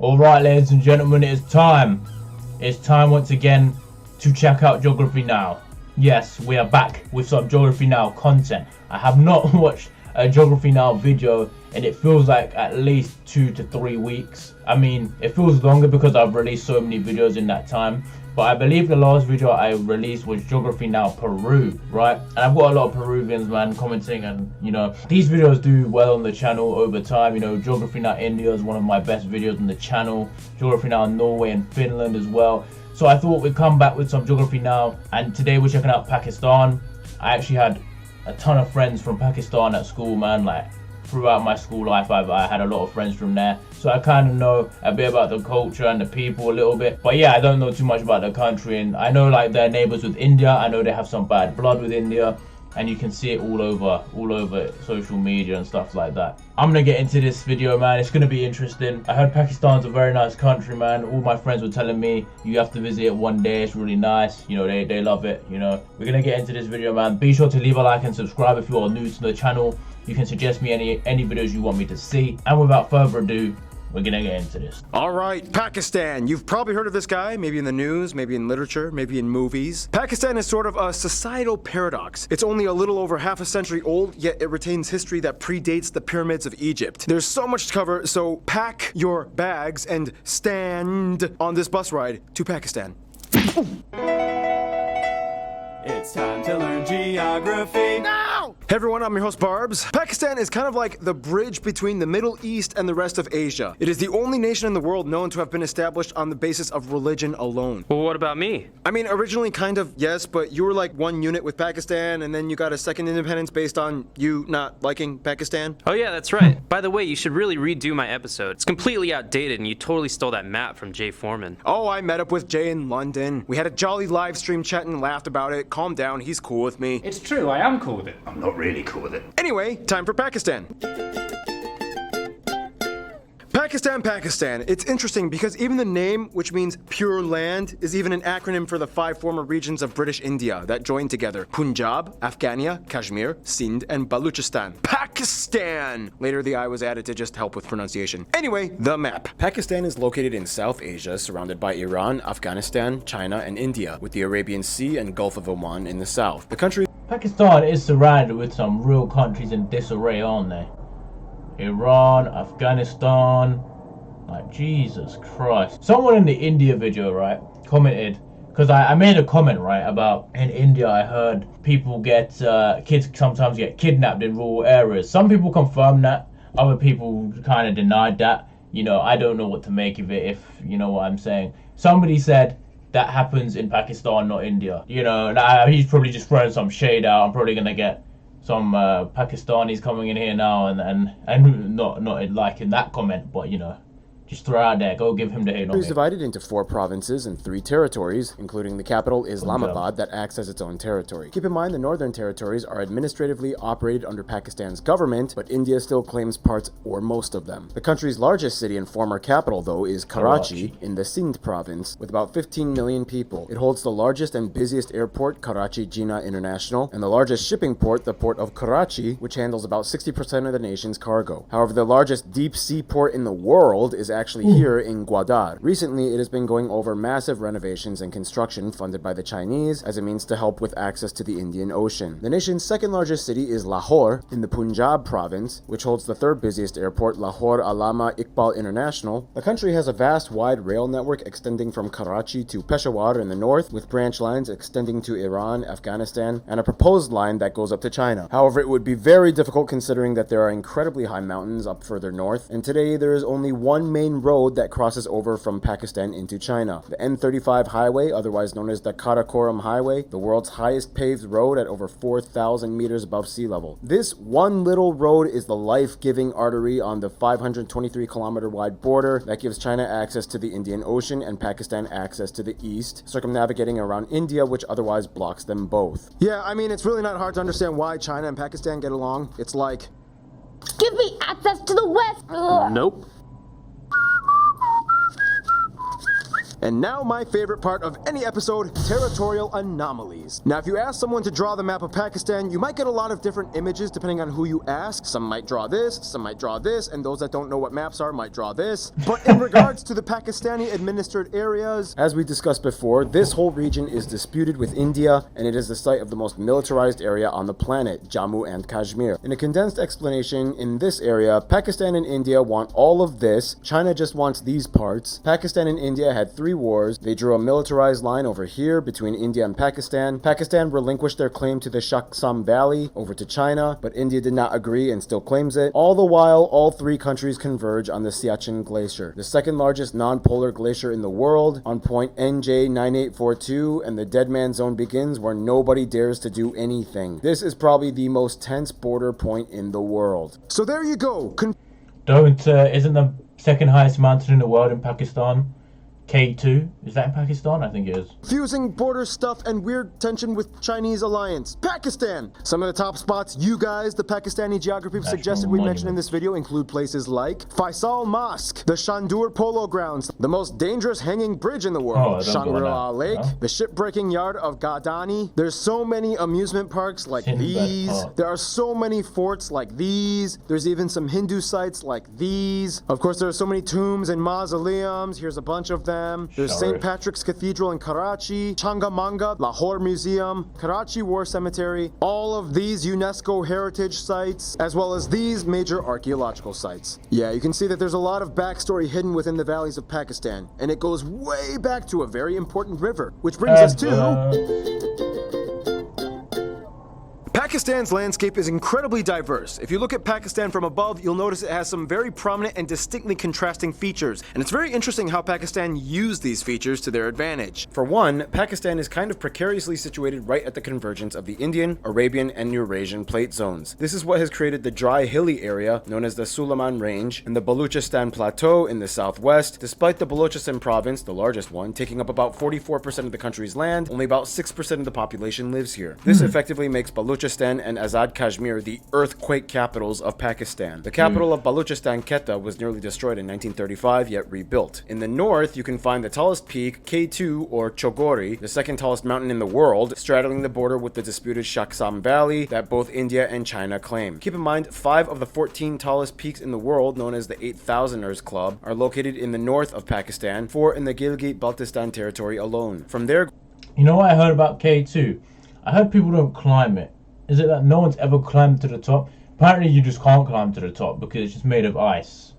Alright, ladies and gentlemen, it is time. It's time once again to check out Geography Now. Yes, we are back with some Geography Now content. I have not watched a Geography Now video and it feels like at least 2 to 3 weeks. I mean, it feels longer because I've released so many videos in that time. But I believe the last video I released was Geography Now Peru, right? And I've got a lot of Peruvians, man, commenting, and you know, these videos do well on the channel over time. You know, Geography Now India is one of my best videos on the channel. Geography Now Norway and Finland as well. So I thought we'd come back with some Geography Now, and today we're checking out Pakistan. I actually had a ton of friends from Pakistan at school, man. Like throughout my school life, I had a lot of friends from there, so I kind of know a bit about the culture and the people a little bit. But yeah, I don't know too much about the country, and I know like they're neighbors with India. I know they have some bad blood with India, and you can see it all over social media and stuff like that. I'm gonna get into this video, man. It's gonna be interesting. I heard Pakistan's a very nice country, man. All my friends were telling me you have to visit it one day. It's really nice. You know, they love it. You know, we're gonna get into this video, man. Be sure to leave a like and subscribe if you are new to the channel. You can suggest me any videos you want me to see. And without further ado, we're gonna get into this. All right, Pakistan. You've probably heard of this guy, maybe in the news, maybe in literature, maybe in movies. Pakistan is sort of a societal paradox. It's only a little over half a century old, yet it retains history that predates the pyramids of Egypt. There's so much to cover, so pack your bags and stand on this bus ride to Pakistan. It's time to learn geography now! Hey everyone, I'm your host Barbs. Pakistan is kind of like the bridge between the Middle East and the rest of Asia. It is the only nation in the world known to have been established on the basis of religion alone. Well, what about me? I mean, originally kind of, yes, but you were like one unit with Pakistan, and then you got a second independence based on you not liking Pakistan. Oh yeah, that's right. By the way, you should really redo my episode. It's completely outdated and you totally stole that map from Jay Foreman. Oh, I met up with Jay in London. We had a jolly live stream chat and laughed about it. Calm down, he's cool with me. It's true, I am cool with it. I'm not really cool with it. Anyway, time for Pakistan. Pakistan. It's interesting because even the name, which means pure land, is even an acronym for the 5 former regions of British India that joined together: Punjab, Afghania, Kashmir, Sindh, and Baluchistan. Pakistan! Later the I was added to just help with pronunciation. Anyway, the map. Pakistan is located in South Asia, surrounded by Iran, Afghanistan, China, and India, with the Arabian Sea and Gulf of Oman in the south. The country Pakistan is surrounded with some real countries in disarray, aren't they? Iran, Afghanistan, like Jesus Christ. Someone in the India video, right, commented, because I made a comment, right, about in India I heard people get, kids sometimes get kidnapped in rural areas. Some people confirmed that, other people kind of denied that. You know, I don't know what to make of it, if you know what I'm saying. Somebody said that happens in Pakistan, not India. You know, he's probably just throwing some shade out. I'm probably gonna get some Pakistanis coming in here now and not liking that comment, but you know, just throw out there, go give him the hate on it. It is divided into 4 provinces and 3 territories, including the capital Islamabad that acts as its own territory. Keep in mind the northern territories are administratively operated under Pakistan's government, but India still claims parts or most of them. The country's largest city and former capital, though, is Karachi in the Sindh province, with about 15 million people. It holds the largest and busiest airport, Karachi Jinnah International, and the largest shipping port, the port of Karachi, which handles about 60% of the nation's cargo. However, the largest deep sea port in the world is actually here in Gwadar. Recently, it has been going over massive renovations and construction funded by the Chinese as a means to help with access to the Indian Ocean. The nation's second largest city is Lahore in the Punjab province, which holds the 3rd busiest airport, Lahore Allama Iqbal International. The country has a vast, wide rail network extending from Karachi to Peshawar in the north, with branch lines extending to Iran, Afghanistan, and a proposed line that goes up to China. However, it would be very difficult considering that there are incredibly high mountains up further north, and today there is only one main road that crosses over from Pakistan into China. The N35 highway, otherwise known as the Karakoram Highway, the world's highest paved road at over 4,000 meters above sea level. This one little road is the life-giving artery on the 523-kilometer wide border that gives China access to the Indian Ocean and Pakistan access to the east, circumnavigating around India, which otherwise blocks them both. Yeah, I mean, it's really not hard to understand why China and Pakistan get along. It's like, give me access to the west. Ugh. Nope. And now my favorite part of any episode, territorial anomalies. Now if you ask someone to draw the map of Pakistan, you might get a lot of different images depending on who you ask. Some might draw this, some might draw this, and those that don't know what maps are might draw this. But in regards to the Pakistani administered areas, as we discussed before, this whole region is disputed with India, and it is the site of the most militarized area on the planet, Jammu and Kashmir. In a condensed explanation, in this area, Pakistan and India want all of this, China just wants these parts. Pakistan and India had 3 wars. They drew a militarized line over here between India and Pakistan. Pakistan relinquished their claim to the Shaksam Valley over to China, but India did not agree and still claims it. All the while, all 3 countries converge on the Siachen Glacier, the second largest non-polar glacier in the world, on point NJ9842, and the dead man zone begins where nobody dares to do anything. This is probably the most tense border point in the world. So there you go. Isn't the second highest mountain in the world in Pakistan K2? Is that in Pakistan? I think it is. Fusing border stuff and weird tension with Chinese alliance. Pakistan! Some of the top spots you guys, the Pakistani geography suggested we mention in this video include places like Faisal Mosque, the Shandur Polo Grounds, the most dangerous hanging bridge in the world, Shangri-La Lake, the shipbreaking yard of Gadani. There's so many amusement parks like these. There are so many forts like these. There's even some Hindu sites like these. Of course, there are so many tombs and mausoleums. Here's a bunch of them. There's St. Patrick's Cathedral in Karachi, Changamanga, Lahore Museum, Karachi War Cemetery, all of these UNESCO heritage sites, as well as these major archaeological sites. Yeah, you can see that there's a lot of backstory hidden within the valleys of Pakistan, and it goes way back to a very important river, which brings us to... Pakistan's landscape is incredibly diverse. If you look at Pakistan from above, you'll notice it has some very prominent and distinctly contrasting features, and it's very interesting how Pakistan used these features to their advantage. For one, Pakistan is kind of precariously situated right at the convergence of the Indian, Arabian, and Eurasian plate zones. This is what has created the dry, hilly area known as the Sulayman Range and the Baluchistan Plateau in the southwest. Despite the Balochistan province, the largest one, taking up about 44% of the country's land, only about 6% of the population lives here. This effectively makes Balochistan and Azad Kashmir the earthquake capitals of Pakistan. The capital of Balochistan, Quetta, was nearly destroyed in 1935, yet rebuilt. In the north, you can find the tallest peak, K2 or Chogori, the second tallest mountain in the world, straddling the border with the disputed Shaksam Valley that both India and China claim. Keep in mind, 5 of the 14 tallest peaks in the world, known as the 8000ers Club, are located in the north of Pakistan, 4 in the Gilgit-Baltistan territory alone. From there... You know what I heard about K2? I heard people don't climb it. Is it that no one's ever climbed to the top? Apparently you just can't climb to the top because it's just made of ice.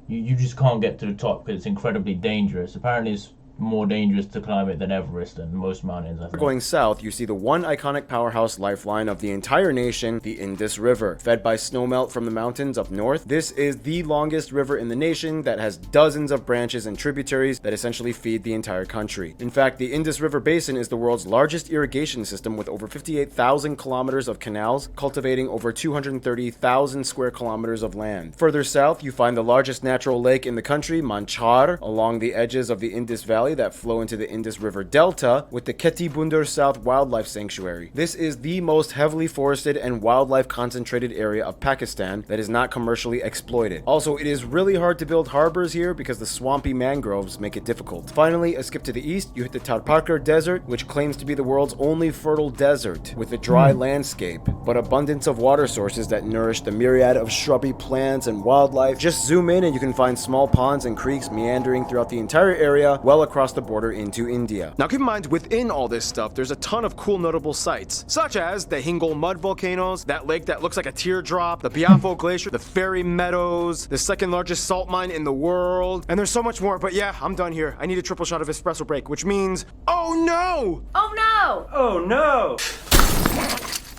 You just can't get to the top because it's incredibly dangerous. Apparently it's more dangerous to climb it than Everest and most mountains, I think. Going south, you see the one iconic powerhouse lifeline of the entire nation, the Indus River. Fed by snowmelt from the mountains up north, this is the longest river in the nation that has dozens of branches and tributaries that essentially feed the entire country. In fact, the Indus River Basin is the world's largest irrigation system with over 58,000 kilometers of canals, cultivating over 230,000 square kilometers of land. Further south, you find the largest natural lake in the country, Manchar, along the edges of the Indus Valley that flow into the Indus River Delta with the Kheti Bundur South Wildlife Sanctuary. This is the most heavily forested and wildlife concentrated area of Pakistan that is not commercially exploited. Also, it is really hard to build harbors here because the swampy mangroves make it difficult. Finally, a skip to the east, you hit the Tarparkar Desert, which claims to be the world's only fertile desert with a dry landscape, but abundance of water sources that nourish the myriad of shrubby plants and wildlife. Just zoom in and you can find small ponds and creeks meandering throughout the entire area, well across the border into India. Now keep in mind, within all this stuff, there's a ton of cool notable sites, such as the Hingol mud volcanoes, that lake that looks like a teardrop, the Biafo Glacier, the Fairy Meadows, the second largest salt mine in the world, and there's so much more, but yeah, I'm done here. I need a triple shot of espresso break, which means, oh no! Oh no! Oh no!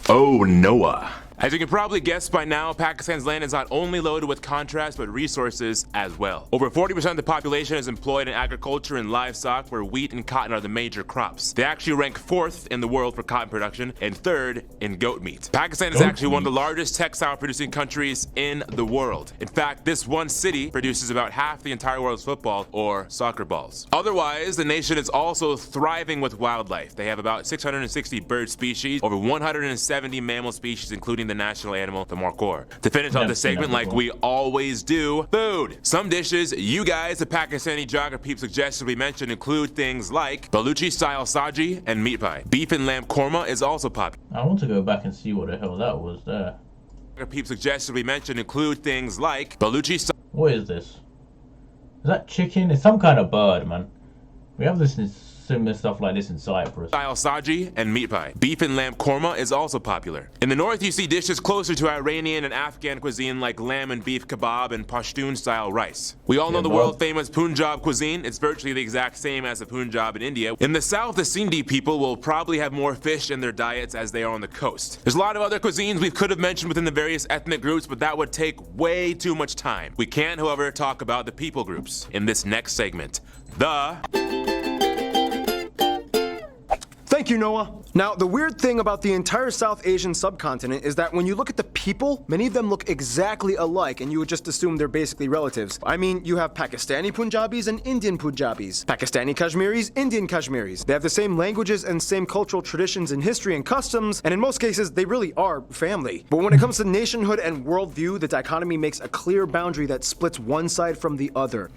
Oh, Noah. As you can probably guess by now, Pakistan's land is not only loaded with contrast, but resources as well. Over 40% of the population is employed in agriculture and livestock, where wheat and cotton are the major crops. They actually rank 4th in the world for cotton production and 3rd in goat meat. Pakistan is actually one of the largest textile producing countries in the world. In fact, this one city produces about half the entire world's football or soccer balls. Otherwise, the nation is also thriving with wildlife. They have about 660 bird species, over 170 mammal species, including the national animal, the markhor. To finish off Never the seen that segment like before. we always do, food. Some dishes you guys, the Pakistani geography suggested we mentioned include things like Baluchi-style saji and meat pie. Beef and lamb korma is also popular. I want to go back and see what the hell that was there. Geography suggested we mentioned include things like Baluchi-style What is this? Is that chicken? It's some kind of bird, man. We have this in similar stuff like this in Cyprus. saji and meat pie. Beef and lamb korma is also popular. In the north, you see dishes closer to Iranian and Afghan cuisine like lamb and beef kebab and Pashtun-style rice. We all know the Kebab. world-famous Punjab cuisine. It's virtually the exact same as the Punjab in India. In the south, the Sindhi people will probably have more fish in their diets as they are on the coast. There's a lot of other cuisines we could have mentioned within the various ethnic groups, but that would take way too much time. We can, however, talk about the people groups in this next segment. Thank you, Noah. Now, the weird thing about the entire South Asian subcontinent is that when you look at the people, many of them look exactly alike, and you would just assume they're basically relatives. I mean, you have Pakistani Punjabis and Indian Punjabis, Pakistani Kashmiris, Indian Kashmiris. They have the same languages and same cultural traditions and history and customs, and in most cases, they really are family. But when it comes to nationhood and worldview, the dichotomy makes a clear boundary that splits one side from the other.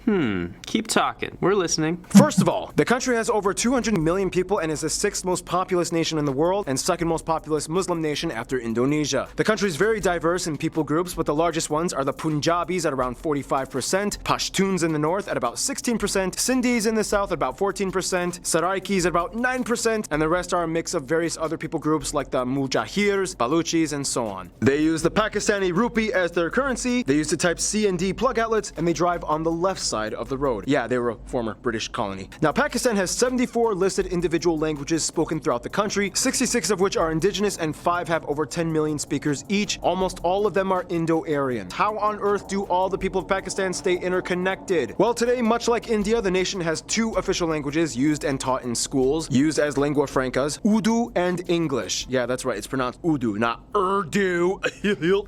Keep talking. We're listening. First of all, the country has over 200 million people and is the sixth most populous nation in the world and second most populous Muslim nation after Indonesia. The country is very diverse in people groups, but the largest ones are the Punjabis at around 45%, Pashtuns in the north at about 16%, Sindhis in the south at about 14%, Saraikis at about 9%, and the rest are a mix of various other people groups like the Mujahirs, Baluchis, and so on. They use the Pakistani rupee as their currency, they use the type C and D plug outlets, and they drive on the left side of the road. Yeah, they were a former British colony. Now, Pakistan has 74 listed individual languages spoken throughout the country, 66 of which are indigenous and 5 have over 10 million speakers each. Almost all of them are Indo-Aryan. How on earth do all the people of Pakistan stay interconnected? Well, today, much like India, the nation has 2 official languages used and taught in schools, used as lingua francas, Urdu and English. Yeah, that's right, it's pronounced Urdu, not Urdu.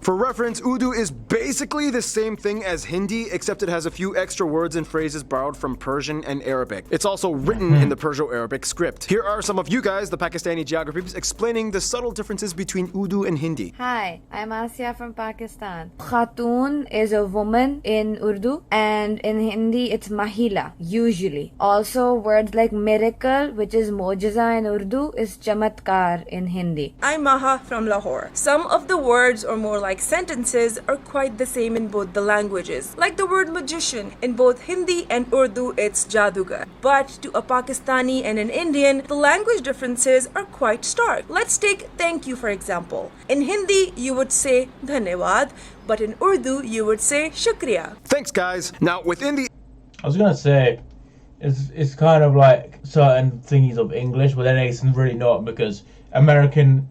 For reference, Urdu is basically the same thing as Hindi, except it has a few extra words and phrases borrowed from Persian and Arabic. It's also written in the Perso-Arabic script. Here are some of you guys, the Pakistani geographers, explaining the subtle differences between Urdu and Hindi. Hi, I'm Asya from Pakistan. Khatun is a woman in Urdu, and in Hindi it's Mahila, usually. Also, words like miracle, which is mojiza in Urdu, is chamatkar in Hindi. I'm Maha from Lahore. Some of the words, or more like sentences, are quite the same in both the languages. Like the word magician, in both Hindi and Urdu it's jadugar. But to a Pakistani and an Indian, the language differences are quite stark. Let's take thank you for example. In Hindi, you would say dhanyawad, but in Urdu, you would say shukriya. Thanks, guys. Now, within the I was gonna say, it's kind of like certain thingies of English, but then it's really not, because American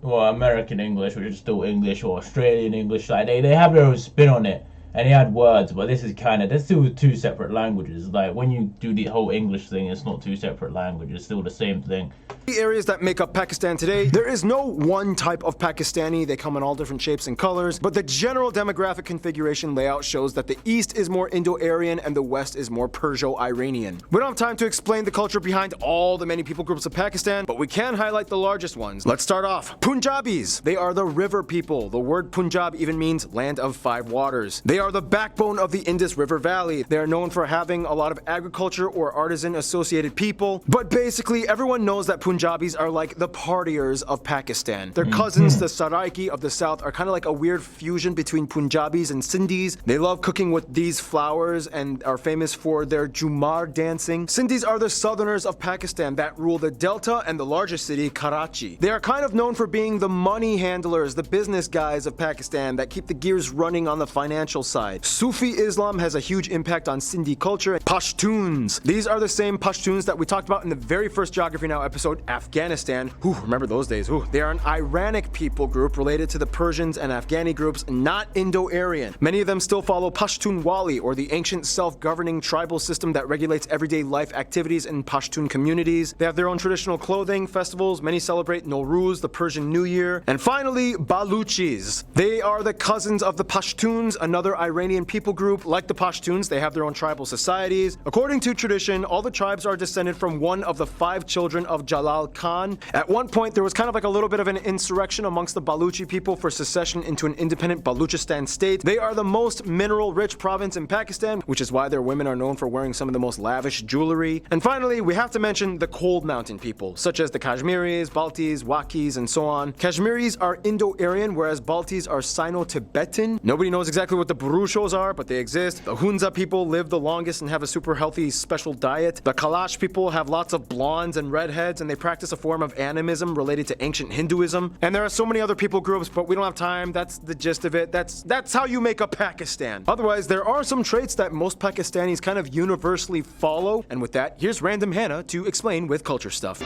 English, which is still English, or Australian English, like they have their own spin on it. And he had words, but this is they're still 2 separate languages. Like, when you do the whole English thing, it's not 2 separate languages, it's still the same thing. The areas that make up Pakistan today, there is no one type of Pakistani. They come in all different shapes and colors, but the general demographic configuration layout shows that the east is more Indo-Aryan and the west is more Perso-Iranian. We don't have time to explain the culture behind all the many people groups of Pakistan, but we can highlight the largest ones. Let's start off. Punjabis. They are the river people. The word Punjab even means land of 5 waters. They are the backbone of the Indus River Valley. They are known for having a lot of agriculture or artisan associated people, but basically everyone knows that Punjabis are like the partiers of Pakistan. Their cousins, the Saraiki of the south, are kind of like a weird fusion between Punjabis and Sindhis. They love cooking with these flowers and are famous for their Jumar dancing. Sindhis are the southerners of Pakistan that rule the delta and the largest city, Karachi. They are kind of known for being the money handlers, the business guys of Pakistan that keep the gears running on the financial side. Sufi Islam has a huge impact on Sindhi culture. Pashtuns. These are the same Pashtuns that we talked about in the very first Geography Now episode, Afghanistan. Remember those days. They are an Iranic people group related to the Persians and Afghani groups, not Indo-Aryan. Many of them still follow Pashtunwali, or the ancient self-governing tribal system that regulates everyday life activities in Pashtun communities. They have their own traditional clothing, festivals. Many celebrate Nowruz, the Persian New Year. And finally, Baluchis. They are the cousins of the Pashtuns, another Iranian people group. Like the Pashtuns, they have their own tribal societies. According to tradition, all the tribes are descended from one of the 5 children of Jalal Khan. At one point, there was kind of like a little bit of an insurrection amongst the Baluchi people for secession into an independent Baluchistan state. They are the most mineral-rich province in Pakistan, which is why their women are known for wearing some of the most lavish jewelry. And finally, we have to mention the cold mountain people, such as the Kashmiris, Baltis, Wakis, and so on. Kashmiris are Indo-Aryan, whereas Baltis are Sino-Tibetan. Nobody knows exactly what the Burushos are, but they exist. The Hunza people live the longest and have a super healthy special diet. The Kalash people have lots of blondes and redheads, and they practice a form of animism related to ancient Hinduism. And there are so many other people groups, but we don't have time. That's the gist of it. That's how you make a Pakistan. Otherwise, there are some traits that most Pakistanis kind of universally follow. And with that, here's Random Hannah to explain with culture stuff.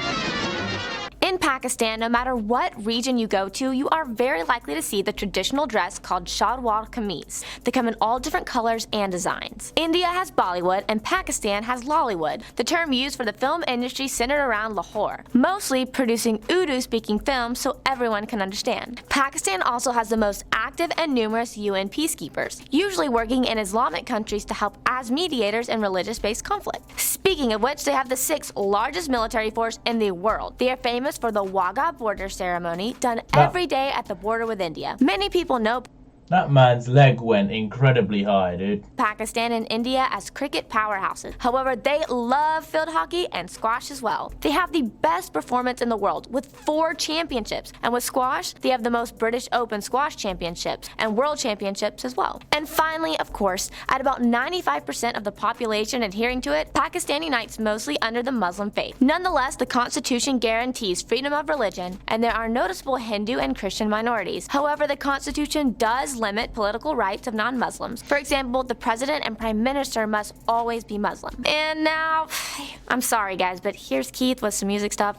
In Pakistan, no matter what region you go to, you are very likely to see the traditional dress called shalwar kameez. They come in all different colors and designs. India has Bollywood and Pakistan has Lollywood, the term used for the film industry centered around Lahore, mostly producing Urdu-speaking films so everyone can understand. Pakistan also has the most active and numerous UN peacekeepers, usually working in Islamic countries to help as mediators in religious-based conflict. Speaking of which, they have the 6th largest military force in the world. They are famous for the Wagah border ceremony done every day at the border with India. Many people know That man's leg went incredibly high, dude. Pakistan and India as cricket powerhouses. However, they love field hockey and squash as well. They have the best performance in the world with 4 championships. And with squash, they have the most British Open squash championships and world championships as well. And finally, of course, at about 95% of the population adhering to it, Pakistan unites mostly under the Muslim faith. Nonetheless, the Constitution guarantees freedom of religion, and there are noticeable Hindu and Christian minorities. However, the Constitution does limit political rights of non-Muslims. For example, the president and prime minister must always be Muslim. And now, I'm sorry guys, but here's Keith with some music stuff.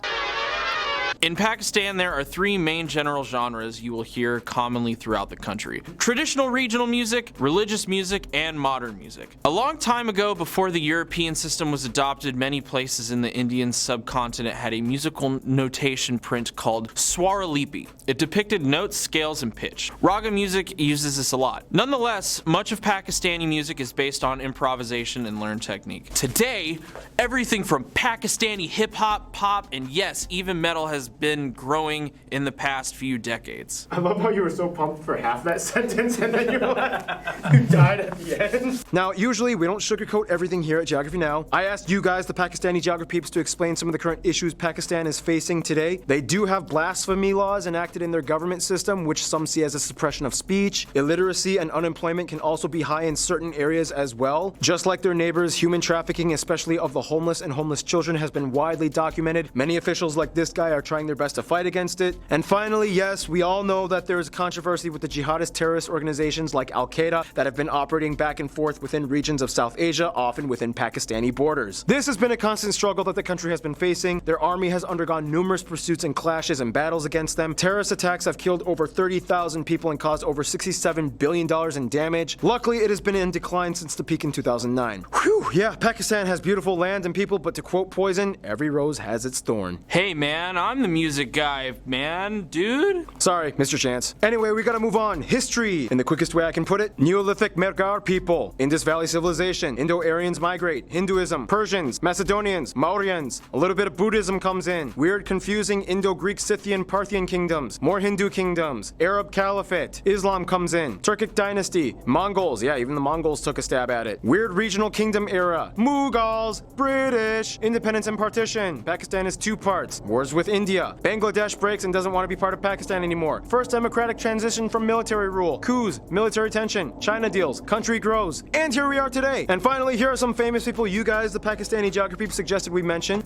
In Pakistan, there are 3 main general genres you will hear commonly throughout the country: traditional regional music, religious music, and modern music. A long time ago, before the European system was adopted, many places in the Indian subcontinent had a musical notation print called Swaralipi. It depicted notes, scales, and pitch. Raga music uses this a lot. Nonetheless, much of Pakistani music is based on improvisation and learned technique. Today, everything from Pakistani hip-hop, pop, and yes, even metal has been growing in the past few decades. I love how you were so pumped for half that sentence and then you're like, you died at the end. Now, usually we don't sugarcoat everything here at Geography Now. I asked you guys, the Pakistani geography peeps, to explain some of the current issues Pakistan is facing today. They do have blasphemy laws enacted in their government system, which some see as a suppression of speech. Illiteracy and unemployment can also be high in certain areas as well. Just like their neighbors, human trafficking, especially of the homeless and homeless children, has been widely documented. Many officials like this guy are trying their best to fight against it. And finally, yes, we all know that there is controversy with the jihadist terrorist organizations like Al-Qaeda that have been operating back and forth within regions of South Asia, often within Pakistani borders. This has been a constant struggle that the country has been facing. Their army has undergone numerous pursuits and clashes and battles against them. Terrorist attacks have killed over 30,000 people and caused over $67 billion in damage. Luckily, it has been in decline since the peak in 2009. Whew, yeah, Pakistan has beautiful land and people, but to quote Poison, every rose has its thorn. Hey man, I'm the music guy, man, dude. Sorry, Mr. Chance. Anyway, we gotta move on. History. In the quickest way I can put it, Neolithic Mergar people, Indus Valley civilization, Indo-Aryans migrate, Hinduism, Persians, Macedonians, Mauryans, a little bit of Buddhism comes in, weird confusing Indo-Greek Scythian Parthian kingdoms, more Hindu kingdoms, Arab Caliphate, Islam comes in, Turkic dynasty, Mongols, yeah, even the Mongols took a stab at it, weird regional kingdom era, Mughals, British, independence and partition, Pakistan is 2 parts, wars with India, Bangladesh breaks and doesn't want to be part of Pakistan anymore. First democratic transition from military rule. Coups, military tension, China deals, country grows. And here we are today. And finally, here are some famous people you guys, the Pakistani geography, suggested we mention.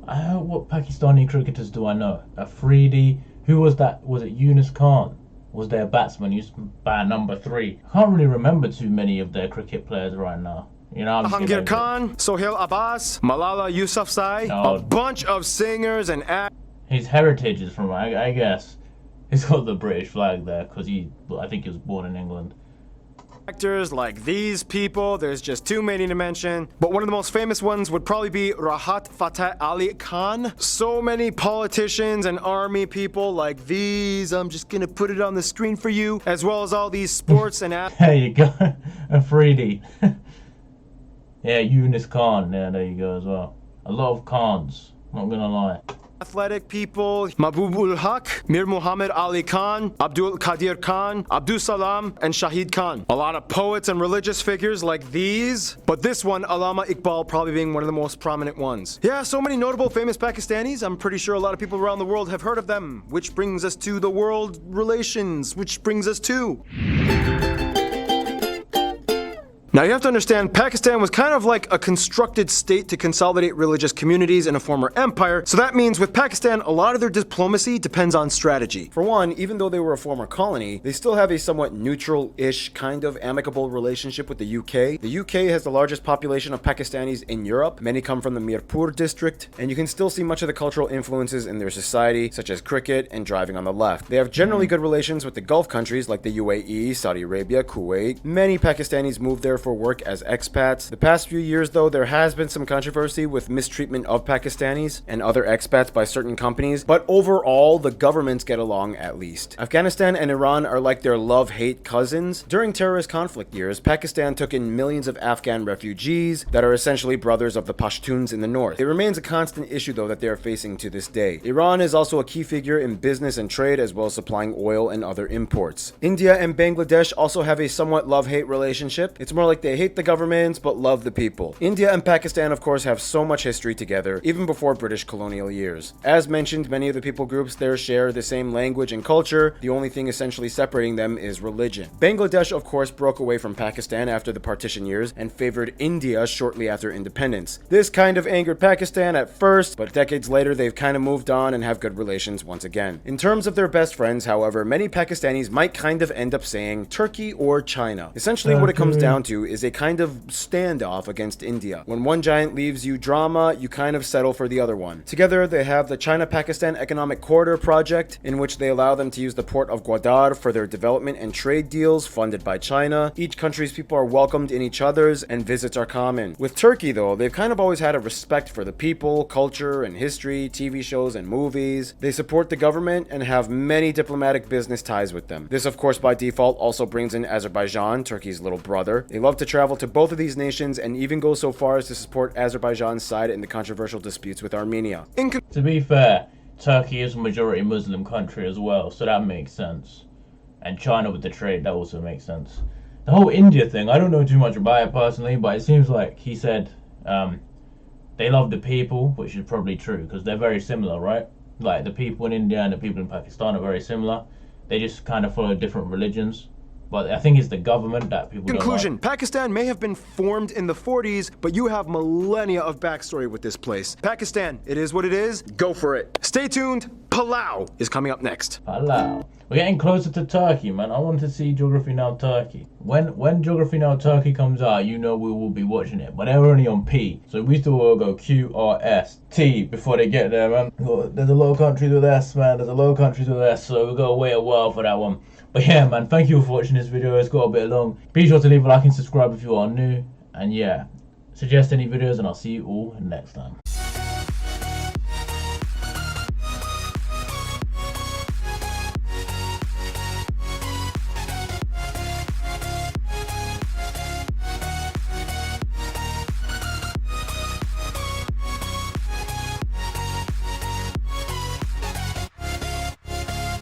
What Pakistani cricketers do I know? Afridi. Who was that? Was it Yunus Khan? Was there a batsman? He used to bat number 3. I can't really remember too many of their cricket players right now. You know, Jahangir Khan, Sohail Abbas, Malala Yousafzai, a bunch of singers and actors. His heritage is from, I guess, he's got the British flag there because I think he was born in England. Actors like these people, there's just too many to mention. But one of the most famous ones would probably be Rahat Fateh Ali Khan. So many politicians and army people like these. I'm just gonna put it on the screen for you, as well as all these sports and There you go, a 3D. Yeah, Yunus Khan. Yeah, there you go as well. A lot of Khans, not gonna lie. athletic people, Mahbubul Haq, Mir Muhammad Ali Khan, Abdul Qadir Khan, Abdul Salam, and Shahid Khan. A lot of poets and religious figures like these, but this one, Allama Iqbal, probably being one of the most prominent ones. Yeah, so many notable famous Pakistanis. I'm pretty sure a lot of people around the world have heard of them, which brings us to the world relations, which brings us to... Now you have to understand, Pakistan was kind of like a constructed state to consolidate religious communities in a former empire, so that means with Pakistan, a lot of their diplomacy depends on strategy. For one, even though they were a former colony, they still have a somewhat neutral-ish kind of amicable relationship with the UK. The UK has the largest population of Pakistanis in Europe. Many come from the Mirpur district, and you can still see much of the cultural influences in their society, such as cricket and driving on the left. They have generally good relations with the Gulf countries like the UAE, Saudi Arabia, Kuwait. Many Pakistanis moved there for work as expats. The past few years though, there has been some controversy with mistreatment of Pakistanis and other expats by certain companies, but overall the governments get along at least. Afghanistan and Iran are like their love-hate cousins. During terrorist conflict years, Pakistan took in millions of Afghan refugees that are essentially brothers of the Pashtuns in the north. It remains a constant issue though that they are facing to this day. Iran is also a key figure in business and trade, as well as supplying oil and other imports. India and Bangladesh also have a somewhat love-hate relationship. It's more like they hate the governments but love the people. India and Pakistan of course have so much history together, even before British colonial years. As mentioned, many of the people groups there share the same language and culture. The only thing essentially separating them is religion. Bangladesh of course broke away from Pakistan after the partition years and favored India shortly after independence. This kind of angered Pakistan at first, but decades later they've kind of moved on and have good relations once again. In terms of their best friends, however, many Pakistanis might kind of end up saying Turkey or China. Essentially what it comes down to is a kind of standoff against India. When one giant leaves you drama, you kind of settle for the other one. Together, they have the China-Pakistan Economic Corridor project, in which they allow them to use the port of Gwadar for their development and trade deals funded by China. Each country's people are welcomed in each other's, and visits are common. With Turkey, though, they've kind of always had a respect for the people, culture, and history, TV shows, and movies. They support the government and have many diplomatic business ties with them. This, of course, by default also brings in Azerbaijan, Turkey's little brother. They love to travel to both of these nations and even go so far as to support Azerbaijan's side in the controversial disputes with Armenia. To be fair, Turkey is a majority Muslim country as well, so that makes sense. And China with the trade, that also makes sense. The whole India thing, I don't know too much about it personally, but it seems like he said they love the people, which is probably true, because they're very similar, right? Like the people in India and the people in Pakistan are very similar. They just kind of follow different religions. But I think it's the government that people Conclusion, don't like. Pakistan may have been formed in the 40s, but you have millennia of backstory with this place. Pakistan, it is what it is. Go for it. Stay tuned. Palau is coming up next. Palau. We're getting closer to Turkey, man. I want to see Geography Now Turkey. When Geography Now Turkey comes out, you know we will be watching it. But they're only on P, so we still will go Q, R, S, T before they get there, man. There's a lot of countries with S, man. There's a lot of countries with S, so we're gonna wait a while for that one. But yeah, man, thank you for watching this video. It's got a bit long. Be sure to leave a like and subscribe if you are new. And yeah, suggest any videos and I'll see you all next time.